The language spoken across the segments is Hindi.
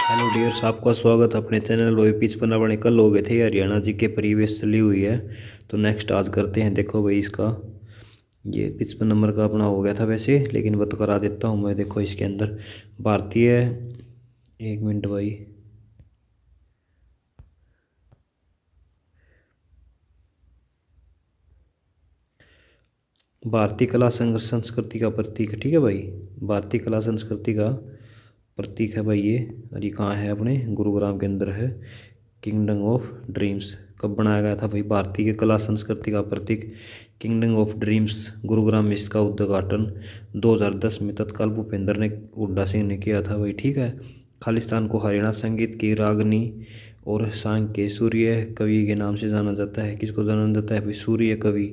हेलो डियर्स, आपका स्वागत अपने चैनल वही 55 कल हो गए थे हरियाणा जी के परिवेश चली हुई है। तो नेक्स्ट आज करते हैं। देखो भाई, इसका ये 55 का अपना हो गया था वैसे, लेकिन बता करा देता हूँ मैं। देखो इसके अंदर भारतीय, एक मिनट भाई, भारतीय कला संस्कृति का प्रतीक है। ठीक है भाई, भारतीय कला संस्कृति का प्रतीक है भाई ये। और ये कहाँ है? अपने गुरुग्राम के अंदर है। किंगडम ऑफ ड्रीम्स कब बनाया गया था भाई? भारतीय कला संस्कृति का प्रतीक किंगडम ऑफ ड्रीम्स गुरुग्राम में इसका उद्घाटन 2010 में तत्काल भूपेंद्र ने हुड्डा सिंह ने किया था भाई। ठीक है। खालिस्तान को हरियाणा संगीत की रागनी और सांग के सूर्य कवि के नाम से जाना जाता है। किसको जाना जाता है भाई? सूर्य कवि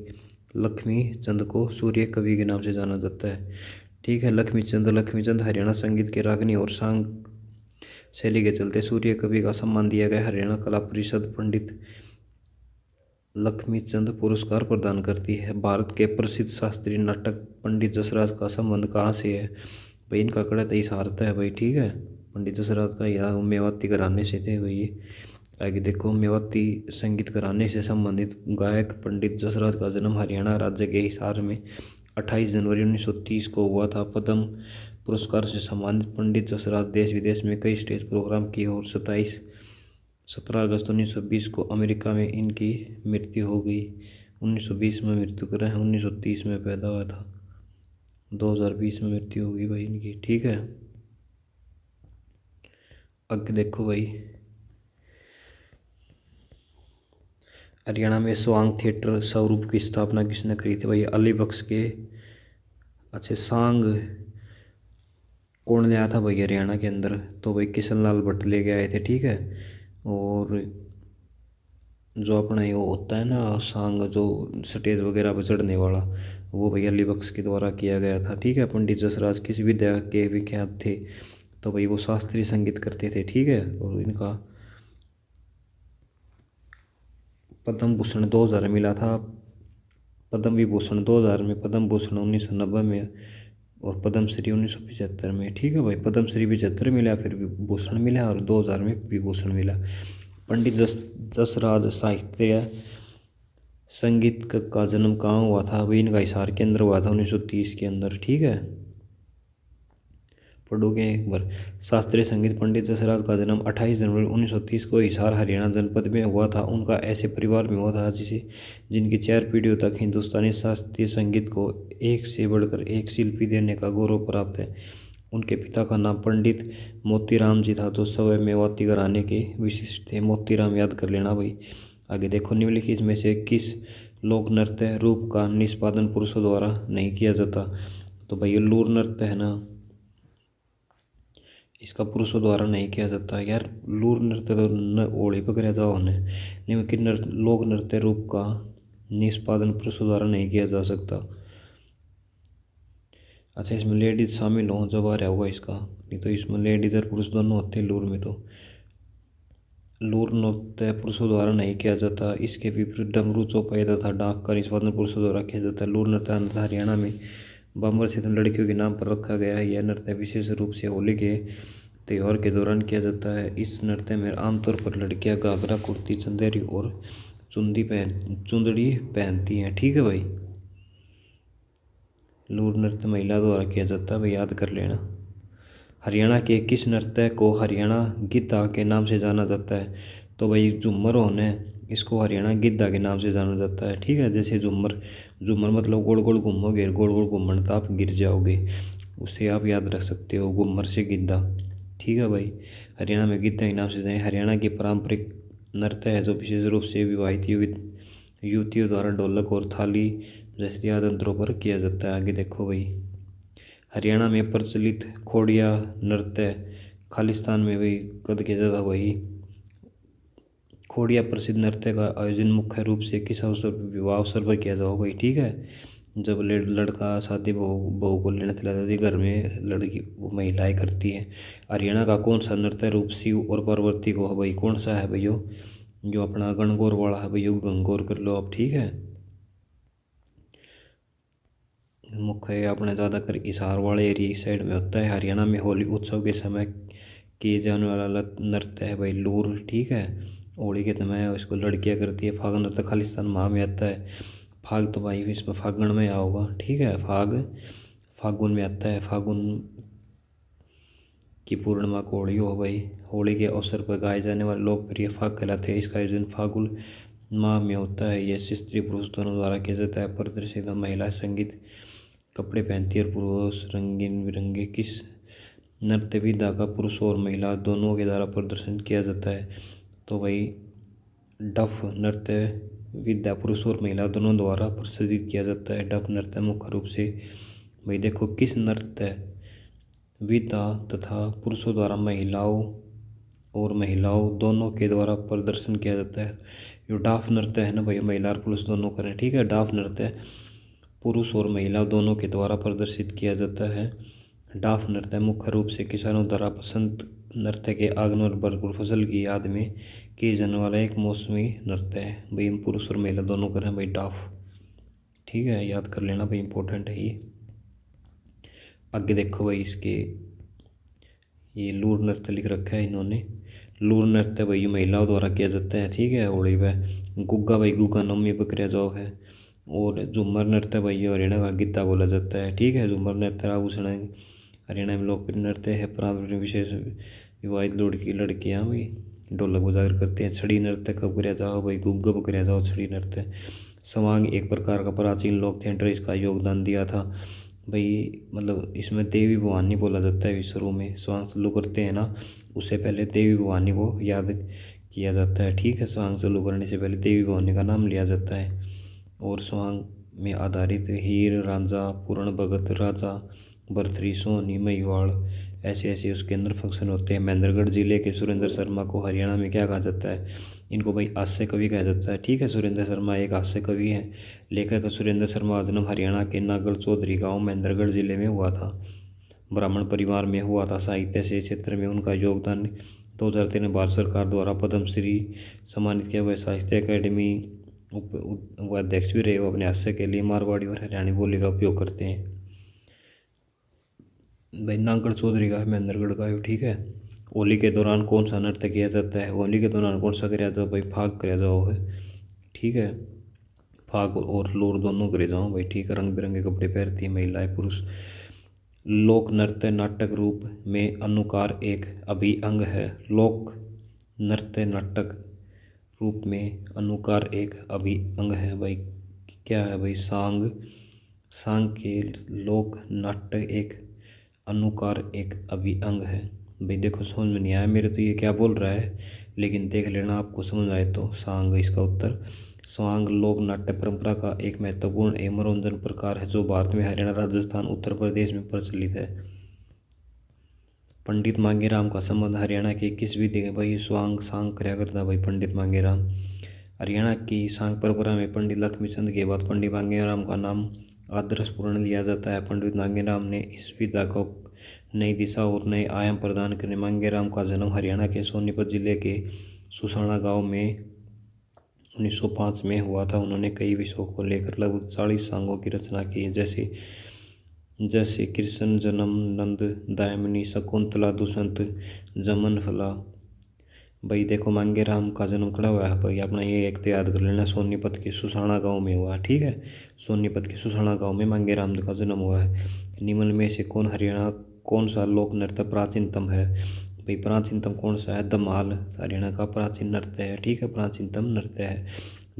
लक्ष्मी चंद को सूर्य कवि के नाम से जाना जाता है। ठीक है। लक्ष्मी चंद हरियाणा संगीत के रागनी और सांग शैली के चलते सूर्य कवि का सम्मान दिया गया। हरियाणा कला परिषद पंडित लक्ष्मीचंद पुरस्कार प्रदान करती है। भारत के प्रसिद्ध शास्त्रीय नाटक पंडित जसराज का संबंध कहाँ से है भाई? इनका कड़ा तई सहारता है भाई। ठीक है। पंडित जसराज का यह मेवाती घराने से थे भाई ये। आगे देखो, मेवाती संगीत घराने से संबंधित गायक पंडित जसराज का जन्म हरियाणा राज्य के हिसार में 28 जनवरी 1930 को हुआ था। पद्म पुरस्कार से सम्मानित पंडित जसराज देश विदेश में कई स्टेज प्रोग्राम किए और 17 अगस्त 1920 को अमेरिका में इनकी मृत्यु हो गई। 1920 में मृत्यु कर रहे हैं, 1930 में पैदा हुआ था, 2020 में मृत्यु होगी भाई इनकी। ठीक है। आगे देखो भाई, हरियाणा में स्वांग थिएटर स्वरूप की स्थापना किसने करी थी भाई? अली बख्श के। अच्छे, सांग कौन ले आया था भाई हरियाणा के अंदर? तो भाई किशन लाल भट्ट लेके आए थे। ठीक है। और जो अपना ये वो होता है ना सांग, जो स्टेज वगैरह पर चढ़ने वाला, वो भैया अली बख्श के द्वारा किया गया था। ठीक है। पंडित जसराज किस विद्या के विख्यात थे? तो भाई वो शास्त्रीय संगीत करते थे। ठीक है। और इनका पद्म भूषण 2000 मिला था। पद्म विभूषण 2000 में, पद्म भूषण 1990 में, और पद्म श्री 1975 में। ठीक है भाई, पद्म श्री 75 मिला, फिर विभूषण मिला, और 2000 में विभूषण मिला। पंडित जसराज साहित्य संगीत का जन्म कहाँ हुआ था भाई? इनका हिसार के अंदर हुआ था 1930 के अंदर। ठीक है। पढ़ोगे एक बार। शास्त्रीय संगीत पंडित जसराज का जन्म 28 जनवरी 1930 को हिसार हरियाणा जनपद में हुआ था। उनका ऐसे परिवार में हुआ था जिसे जिनकी 4 पीढ़ियों तक हिंदुस्तानी शास्त्रीय संगीत को एक से बढ़कर एक शिल्पी देने का गौरव प्राप्त है। उनके पिता का नाम पंडित मोतीराम जी था, तो सवय मेवाती घराने के विशिष्ट थे। मोतीराम याद कर लेना भाई। आगे देखो, निम्नलिखित में से किस लोक नृत्य रूप का निष्पादन पुरुषों द्वारा नहीं किया जाता? तो भाई ये लूर नृत्य है ना, इसका पुरुषों द्वारा नहीं किया जाता यार। लूर नृत्य तो ओढ़े पकड़े जाओ ने। निम्नलिखित लोक नृत्य रूप का निष्पादन पुरुषों द्वारा नहीं किया जा सकता। अच्छा, इसमें लेडीज शामिल हो जब आ रहा होगा इसका, नहीं तो इसमें लेडीज और पुरुष दोनों होते हैं लूर में। तो लूर नृत्य पुरुषों द्वारा नहीं किया जाता। इसके विपरीत डमरू चौपाई तथा डाक का निष्पादन पुरुषों द्वारा किया जाता है। लूर नृत्य हरियाणा में बाम्बर स्थित लड़कियों के नाम पर रखा गया है। यह नृत्य विशेष रूप से होली के त्यौहार के दौरान किया जाता है। इस नृत्य में आमतौर पर लड़कियां घाघरा कुर्ती चंदेरी और चुंदड़ी पहनती हैं। ठीक है भाई। लूर नृत्य महिला द्वारा किया जाता है भाई, याद कर लेना। हरियाणा के किस नृत्य को हरियाणा गिद्धा के नाम से जाना जाता है? तो भाई झूमर होने, इसको हरियाणा गिद्धा के नाम से जाना जाता है। ठीक है। जैसे झूमर, झूमर मतलब गोल गोल घूमोगे, गोल गोल घूमने तो आप गिर जाओगे, उससे आप याद रख सकते हो घूमर से गिद्धा। ठीक है भाई। हरियाणा में गिद्धा के नाम से जाए। हरियाणा की पारंपरिक नृत्य है जो विशेष रूप से विवाहित युवतियों द्वारा ढोलक और थाली जैसे यंत्रों पर किया जाता है। आगे देखो भाई, हरियाणा में प्रचलित खोड़िया नृत्य खालिस्तान में भी कद किया जाता भाई। खोड़िया प्रसिद्ध नृत्य का आयोजन मुख्य रूप से किस अवसर पर, विवाह अवसर पर किया जाओ भाई। ठीक है। जब लड़का शादी बहू बहू को लेने चला जाती है, घर में लड़की महिलाएं करती हैं। हरियाणा का कौन सा नृत्य रूप शिव और पार्वती को है भाई? कौन सा है भैया? जो अपना गणगौर वाला है भैया, गणगौर कर लो आप। ठीक है। मुख्य अपने ज़्यादातर हिसार वाले एरिया साइड में होता है। हरियाणा में होली उत्सव के समय किए जाने वाला नृत्य है भाई लूर। ठीक है, होली के समय इसको लड़कियां करती है। फाग नृत्य खालिस्तान माह में आता है। फाग तो भाई इसमें फागुन में आओगा। ठीक है, फागुन में आता है। फागुन की पूर्णिमा को होली हो भाई। होली के अवसर पर गाए जाने वाले लोकप्रिय फाग कहलाते हैं। इसका आयोजन फागुन माह में होता है। यह स्त्री पुरुष दोनों द्वारा किया जाता है। प्रदर्शित महिला संगीत कपड़े पहनती है और पुरुष रंगीन बिरंगे किस नृत्य विधा का पुरुष और महिला दोनों के द्वारा प्रदर्शन किया जाता है। तो भाई डफ नृत्य विधा पुरुष और महिला दोनों द्वारा प्रदर्शित किया जाता है। डफ नृत्य मुख्य रूप से भाई देखो किस नृत्य विधा तथा पुरुषों द्वारा महिलाओं दोनों के द्वारा प्रदर्शन किया जाता है। जो डाफ नृत्य है ना भाई, महिला और पुरुष दोनों करें। ठीक है, डाफ नृत्य पुरुष और महिला दोनों के द्वारा प्रदर्शित किया जाता है। डाफ नृत्य मुख्य रूप से किसानों द्वारा बसंत नृत्य के आगमन और भरपूर फसल की याद में किए जाने वाला एक मौसमी नृत्य है भाई। हम पुरुष और महिला दोनों करें भाई डाफ। ठीक है, याद कर लेना भाई, इंपॉर्टेंट है ये। आगे देखो भाई, इसके ये लूर नृत्य लिख रखा है इन्होंने। लूर नृत्य भाई महिलाओं द्वारा किया जाता है। ठीक है, होली पर गुग्गा भाई गुग्गा नवमी पर किया जाओ है। और झूमर नृत्य भाई हरियाणा का गिद्दा बोला जाता है। ठीक है, झूमर नृत्य आभूषण हरियाणा में लोकप्रिय नृत्य है। पारंपरिक विशेष विवाहित लड़कियाँ भाई ढोलक बजाकर करते हैं। छड़ी नृत्य कब कराया जाओ भाई, गुग्गा पर कराया जाओ छड़ी नृत्य। सवांग एक प्रकार का प्राचीन लोक थिएटर, इसका योगदान दिया था भाई। मतलब इसमें देवी भवानी बोला जाता है। शुरू में स्वांग चालू करते हैं ना, उससे पहले देवी भवानी को याद किया जाता है। ठीक है, स्वांग चालू करने से पहले देवी भवानी का नाम लिया जाता है। और स्वांग में आधारित हीर रांझा पूर्ण भगत राजा भरथरी सोनी महिवाड़ ऐसे ऐसे उसके अंदर फंक्शन होते हैं। महेंद्रगढ़ जिले के सुरेंद्र शर्मा को हरियाणा में क्या कहा जाता है, इनको भाई हास्य कवि कहा जाता है। ठीक है, सुरेंद्र शर्मा एक हास्य कवि है। लेखक सुरेंद्र शर्मा का जन्म हरियाणा के नागल चौधरी गांव महेंद्रगढ़ जिले में हुआ था। ब्राह्मण परिवार में हुआ था। साहित्य से क्षेत्र में उनका योगदान 2003 में भारत सरकार द्वारा पद्मश्री सम्मानित किया हुआ। साहित्य अकादमी वो अध्यक्ष भी रहे। वो अपने हास्य के लिए मारवाड़ी और हरियाणी बोली का उपयोग करते हैं भाई। नागगढ़ चौधरी का है, महेंद्रगढ़ का है। ठीक है, होली के दौरान कौन सा नृत्य किया जाता है, होली के दौरान कौन सा कराया जाओ भाई, फाग कराया जाओ है। ठीक है, फाग और लोर दोनों करे जाओ भाई। ठीक है, रंग बिरंगे कपड़े पहनती है महिलाएं पुरुष। लोक नृत्य नाटक रूप में अनुकार एक अभिअंग है। लोक नृत्य नाटक रूप में अनुकार एक अभिअंग है भाई। क्या है भाई, सांग। सांग के लोक नाट्य एक अनुकार एक अभिअंग है भाई। देखो समझ में नहीं आया मेरे तो ये क्या बोल रहा है, लेकिन देख लेना आपको समझ आए तो। सांग इसका उत्तर। स्वांग लोक नाट्य परंपरा का एक महत्वपूर्ण एवं मनोरंजन प्रकार है जो भारत में हरियाणा राजस्थान उत्तर प्रदेश में प्रचलित है। पंडित मांगेराम का संबंध हरियाणा के किस विधि है भाई, स्वांग सांग कराया करता भाई पंडित मांगेराम। हरियाणा की सांग परंपरा में पंडित लक्ष्मीचंद के बाद पंडित मांगेराम का नाम आदर्शपूर्ण लिया जाता है। पंडित मांगेराम ने इस विधा को नई दिशा और नए आयाम प्रदान करने। मांगेराम का जन्म हरियाणा के सोनीपत जिले के सुसाना गांव में 1905 में हुआ था। उन्होंने कई विषयों को लेकर लगभग 40 सांगों की रचना की है, जैसे कृष्ण जन्म, नंद, दायमनी, शकुंतला, दुष्यंत, जमन फला। भाई देखो मांगेराम का जन्म कड़ा हुआ है भाई, अपना ये एक तो याद कर लेना, सोनीपत के सुसाना गांव में हुआ। ठीक है, सोनीपत के सुसाना गांव में मांगेराम का जन्म हुआ है। निम्न में से कौन सा लोक नृत्य प्राचीनतम है भाई, प्राचीनतम कौन सा है, धमाल हरियाणा का प्राचीन नृत्य है। ठीक है, प्राचीनतम नृत्य है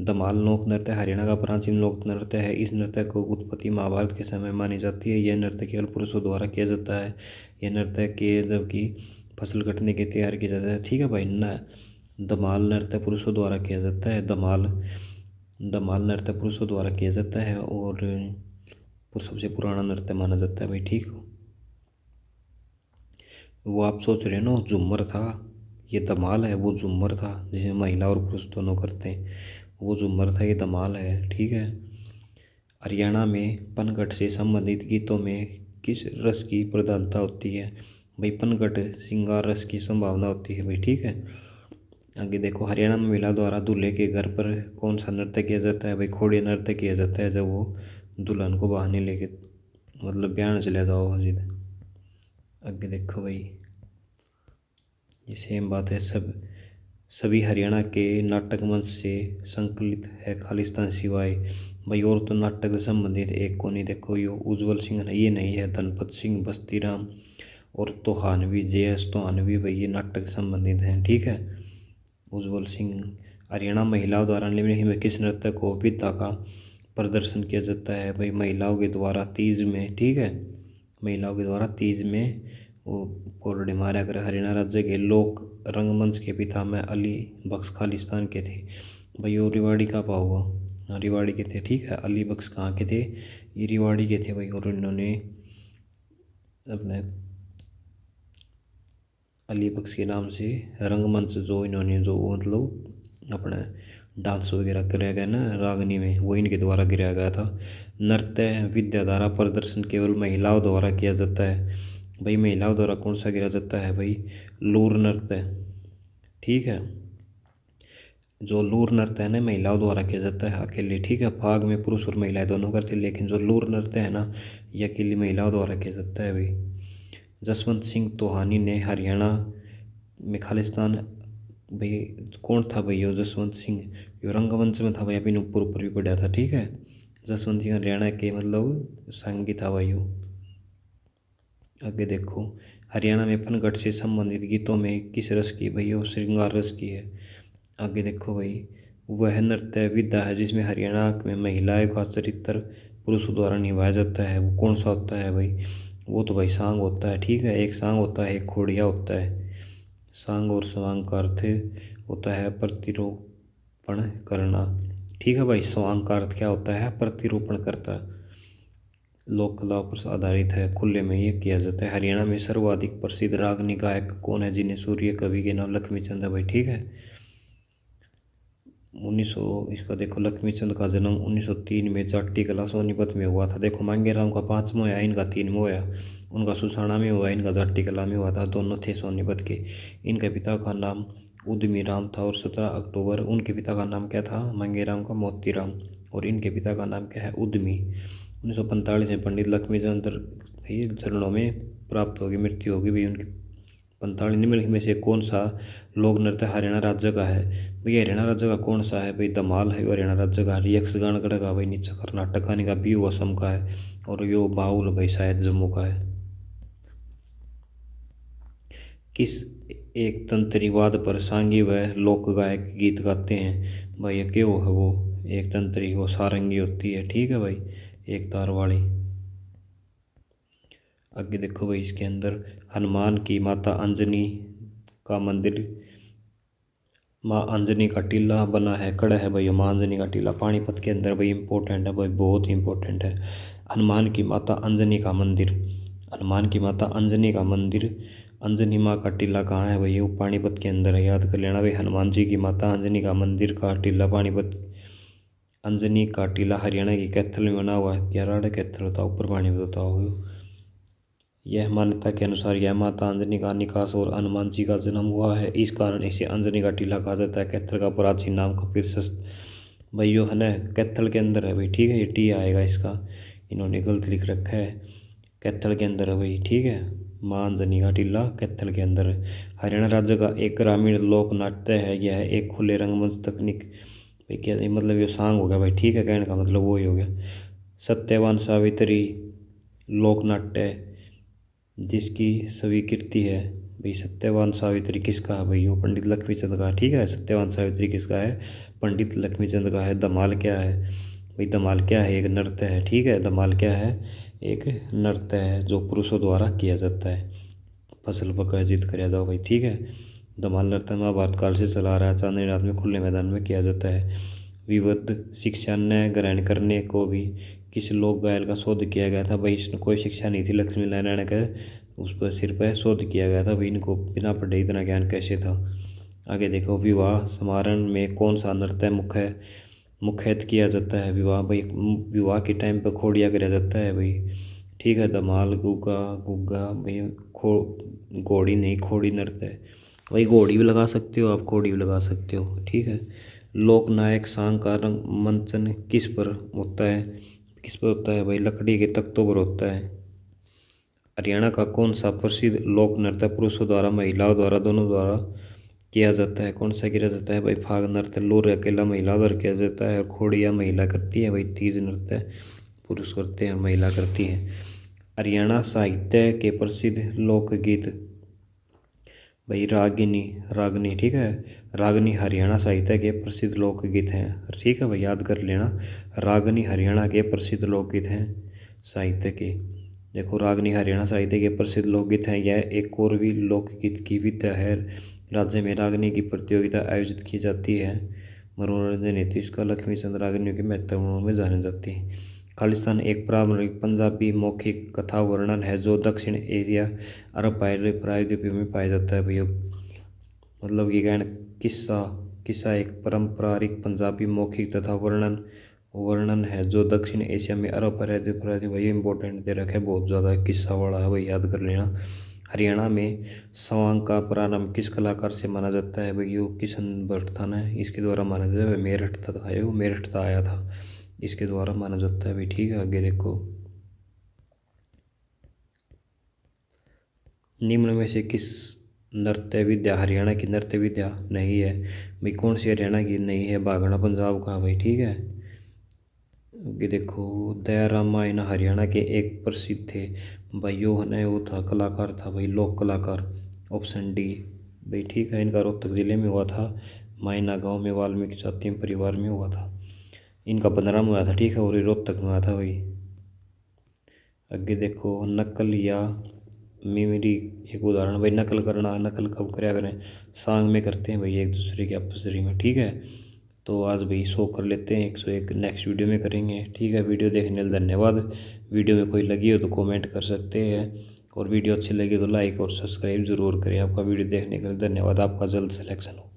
धमाल। लोक नृत्य हरियाणा का प्राचीन लोक नृत्य है। इस नृत्य को उत्पत्ति महाभारत के समय मानी जाती है। यह नृत्य केवल पुरुषों द्वारा किया जाता है। यह नृत्य के जबकि फसल कटने की तैयार किया जाता है। ठीक है भाई, न धमाल नृत्य पुरुषों द्वारा किया जाता है। धमाल नृत्य पुरुषों द्वारा किया जाता है और सबसे पुराना नृत्य माना जाता है भाई। ठीक हो, वो आप सोच रहे हो ना झूमर था, ये धमाल है। वो झूमर था जिसमें महिला और पुरुष दोनों करते हैं, वो झूमर था, ये धमाल है। ठीक है, हरियाणा में पनघट से संबंधित गीतों में किस रस की प्रधानता होती है भाई, पनघट श्रृंगार रस की संभावना होती है भाई। ठीक है, आगे देखो, हरियाणा में महिला द्वारा दूल्हे के घर पर कौन सा नृत्य किया जाता है भाई, खोड़िया नृत्य किया जाता है जब वो दुल्हन को बहाने लेके मतलब ब्याह चले जाओ जिद। आगे देखो भाई, ये सेम बात है। सभी हरियाणा के नाटक मंच से संकलित है, खालिस्तान सिवाय। भाई और तो नाटक से संबंधित एक को नहीं, देखो यो उज्जवल सिंह ये नहीं है, धनपत सिंह बस्तीराम और तोहानवी JS तोहानवी भाई ये नाटक से संबंधित हैं, ठीक है। उज्जवल सिंह। हरियाणा महिलाओं द्वारा निम्नलिखित में किस नृत्य को विद्या का प्रदर्शन किया जाता है? भाई महिलाओं के द्वारा तीज में, ठीक है, महिलाओं के द्वारा तीज में वो कोरडे मारा कर। हरियाणा राज्य के लोक रंगमंच के पिता में अली बख्श खालिस्तान के थे। भाई वो रिवाड़ी का पा हुआ, हाँ रिवाड़ी के थे, ठीक है। अली बख्श कहाँ के थे? ये रिवाड़ी के थे भाई। और इन्होंने अपने अली बख्श के नाम से रंगमंच जो इन्होंने जो मतलब अपना डांस वगैरह कराया गया ना रागनी में, वो इनके द्वारा गिराया गया था। नृत्य विद्या द्वारा प्रदर्शन केवल महिलाओं द्वारा किया जाता है। भाई महिलाओं द्वारा कौन सा गिरा जाता है? भाई लूर नृत्य, ठीक है। जो लूर नृत्य है ना महिलाओं द्वारा किया जाता है अकेले, ठीक है। फाग में पुरुष और महिलाएं दोनों करते हैं, लेकिन जो लूर नृत्य है ना ये अकेली महिलाओं द्वारा किया जाता है भाई। जसवंत सिंह तोहानी ने हरियाणा में खालिस्तान, भाई कौन था भाई? यो जसवंत सिंह, यो रंगमंच में था भाई, अभी ऊपर ऊपर भी पढ़ा था, ठीक है। जसवंत सिंह हरियाणा के मतलब संगी था भाई यो। आगे देखो, हरियाणा में फनगट से संबंधित गीतों में किस रस की? भाई वो श्रृंगार रस की है। आगे देखो भाई, वह नृत्य विधा है जिसमें हरियाणा में महिलाओं का चरित्र पुरुषों द्वारा निभाया जाता है, वो कौन सा होता है भाई? वो तो भाई सांग होता है, ठीक है। एक सांग होता है, एक खोड़िया होता है। सांग और स्वांग का अर्थ होता है प्रतिरूपण करना, ठीक है भाई। स्वांग का अर्थ क्या होता है? प्रतिरूपण करता। लोक कला पर आधारित है, खुले में ये किया जाता है। हरियाणा में सर्वाधिक प्रसिद्ध रागनी गायक कौन है जिन्हें सूर्य कवि के नाम लक्ष्मीचंद है भाई, ठीक है। 1900 इसका देखो, लक्ष्मीचंद का जन्म 1903 में जाट्टी कला सोनीपत में हुआ था। देखो मांगेराम का 5वां होया, इनका 3वां होया। उनका सुसाना में हुआ, इनका जाट्टी कला में हुआ था। दोनों थे सोनीपत के। इनके पिता का नाम उद्यमी राम था और 17 अक्टूबर, उनके पिता का नाम क्या था? मांगेराम का मोतीराम, और इनके पिता का नाम क्या है? उद्यमी। 1945 में पंडित लक्ष्मीचंद भाई चरणों में प्राप्त होगी, मृत्यु होगी भाई उनकी। 45 निम्नलिखित में से कौन सा लोक नृत्य हरियाणा राज्य का है? भाई हरियाणा राज्य का कौन सा है? भाई धमाल है हरियाणा राज्य का। यक्षगान का भाई नीचा कर्नाटक का, का बिहू असम का है, और यो बाउल भाई शायद जम्मू का है। किस एक तंत्रीवाद पर सांगी व लोक गायक गीत गाते हैं? भाई ये क्यों है? वो एक तंत्री वो सारंगी होती है, ठीक है भाई, एक तार वाली। आगे देखो भाई, इसके अंदर हनुमान की माता अंजनी का मंदिर, माँ अंजनी का टीला बना है, कड़ा है भाई माँ अंजनी का टीला पानीपत के अंदर भाई, इंपॉर्टेंट है भाई, बहुत ही इंपॉर्टेंट है। हनुमान की माता अंजनी का मंदिर, हनुमान की माता अंजनी का मंदिर, अंजनी माँ का टीला कहाँ है भाई? वो पानीपत के अंदर है, याद कर लेना भाई। हनुमान जी की माता अंजनी का मंदिर का टीला पानीपत। अंजनी का टीला हरियाणा की कैथल में बना हुआ है। क्याराड़ा कैथल होता ऊपर पानीपत होता हो। यह मान्यता के अनुसार यह माता अंजनी का निकास और हनुमान जी का जन्म हुआ है, इस कारण इसे अंजनी का टीला कहा जाता है। कैथल का प्राचीन नाम कपिलसस्त भाई यो है ना कैथल के अंदर है भाई, ठीक है। ये टी आएगा इसका, इन्होंने गलत लिख रखा है। कैथल के अंदर है भाई, ठीक है। माँ अंजनी का टीला कैथल के अंदर है। हरियाणा राज्य का एक ग्रामीण लोक नाट्य है, यह एक खुले रंगमंच तकनीक भाई क्या मतलब ये सांग हो गया भाई, ठीक है। कहने का मतलब वो ही हो गया। सत्यवान सावित्री लोक नाट्य जिसकी स्वीकृति है भाई, सत्यवान सावित्री किसका है भाई? वो पंडित लक्ष्मीचंद का, ठीक है। सत्यवान सावित्री किसका है? पंडित लक्ष्मीचंद का है। धमाल क्या है भाई? धमाल क्या है? एक नृत्य है, ठीक है। धमाल क्या है? एक नृत्य है जो पुरुषों द्वारा किया जाता है। फसल पकड़ जीत कर जाओ भाई, ठीक है। धमाल नृत्य महाभारत काल से चला रहा है, चांदनी रात में खुले मैदान में किया जाता है। विविध शिक्षा न ग्रहण करने को भी किसी लोक गायन का शोध किया गया था भाई, इसमें कोई शिक्षा नहीं थी लक्ष्मी नारायण का, उस पर सिर पर शोध किया गया था भाई, इनको बिना पढ़े इतना ज्ञान कैसे था? आगे देखो, विवाह समारोह में कौन सा नृत्य मुख्यतः किया जाता है? विवाह भाई, विवाह के टाइम पर खोड़िया कराया जाता है भाई, ठीक है। धमाल गुग्गा गुग्गा भाई, खो घोड़ी नहीं खोड़ी नृत्य है भाई। घोड़ी भी लगा सकते हो आप, घोड़ी भी लगा सकते हो, ठीक है। लोकनायक सांग का रंग मंचन किस पर होता है? किस पर होता है भाई? लकड़ी के तख्तों पर होता है। हरियाणा का कौन सा प्रसिद्ध लोक नृत्य पुरुषों द्वारा महिलाओं द्वारा दोनों द्वारा किया जाता है? कौन सा किया जाता है भाई? फाग नृत्य। लोर अकेला महिला द्वारा किया जाता है और खोड़िया महिला करती है भाई। तीज नृत्य पुरुष करते हैं और महिला करती है। हरियाणा साहित्य के प्रसिद्ध लोकगीत भाई रागिनी। रागनी, ठीक है। रागनी हरियाणा साहित्य के प्रसिद्ध लोकगीत हैं, ठीक है भाई, याद कर लेना। रागनी हरियाणा के प्रसिद्ध लोकगीत हैं साहित्य के। देखो, रागनी हरियाणा साहित्य के प्रसिद्ध लोकगीत हैं। यह एक और भी लोकगीत की विधा है। राज्य में रागनी की प्रतियोगिता आयोजित की जाती है। मनोरंजन हेतु इसका लक्ष्मी चंद रागनियों के महत्वपूर्ण में जानी जाती है। खालिस्तान एक पारंपरिक पंजाबी मौखिक कथा वर्णन है जो दक्षिण एशिया, अरब प्रायद्वीप में पाया जाता है भैया। मतलब ये कहना किस्सा किस्सा एक पारंपरिक पंजाबी मौखिक तथा वर्णन है जो दक्षिण एशिया में अरब प्रायद्वीप भाई इंपॉर्टेंट दे रखा है, बहुत ज़्यादा किस्सा वाला है भाई, याद कर लेना। हरियाणा में स्वांग का प्रारंभ किस कलाकार से माना जाता है भाई? यो किशन भट्ट था ना, इसके द्वारा माना जाता है। मेरठ था, वो मेरठ था आया था, इसके द्वारा माना जाता है भाई, ठीक है। आगे देखो, निम्न में से किस नृत्य विद्या हरियाणा की नृत्य विद्या नहीं है भाई? कौन सी हरियाणा की नहीं है? भांगड़ा पंजाब का भाई, ठीक है। आगे देखो, दया रामायण हरियाणा के एक प्रसिद्ध थे भाई, यो है वो था कलाकार था भाई, लोक कलाकार। ऑप्शन डी भाई, ठीक है। इनका रोहतक जिले में हुआ था, मायना गांव में वाल्मीकि जाति परिवार में हुआ था। इनका 15 में हुआ था, ठीक है, और ये रोहतक में हुआ था भाई। आगे देखो, नकल या मिमिरी एक उदाहरण भाई। नकल करना, नकल कब कराया करें? सांग में करते हैं भाई, एक दूसरे के अपसरी में, ठीक है। तो आज भाई 100 कर लेते हैं, 101 नेक्स्ट वीडियो में करेंगे, ठीक है। वीडियो देखने के लिए धन्यवाद। वीडियो में कोई लगी हो तो कमेंट कर सकते हैं, और वीडियो अच्छी लगी तो लाइक और सब्सक्राइब जरूर करें। आपका वीडियो देखने के लिए धन्यवाद। आपका जल्द सिलेक्शन हो।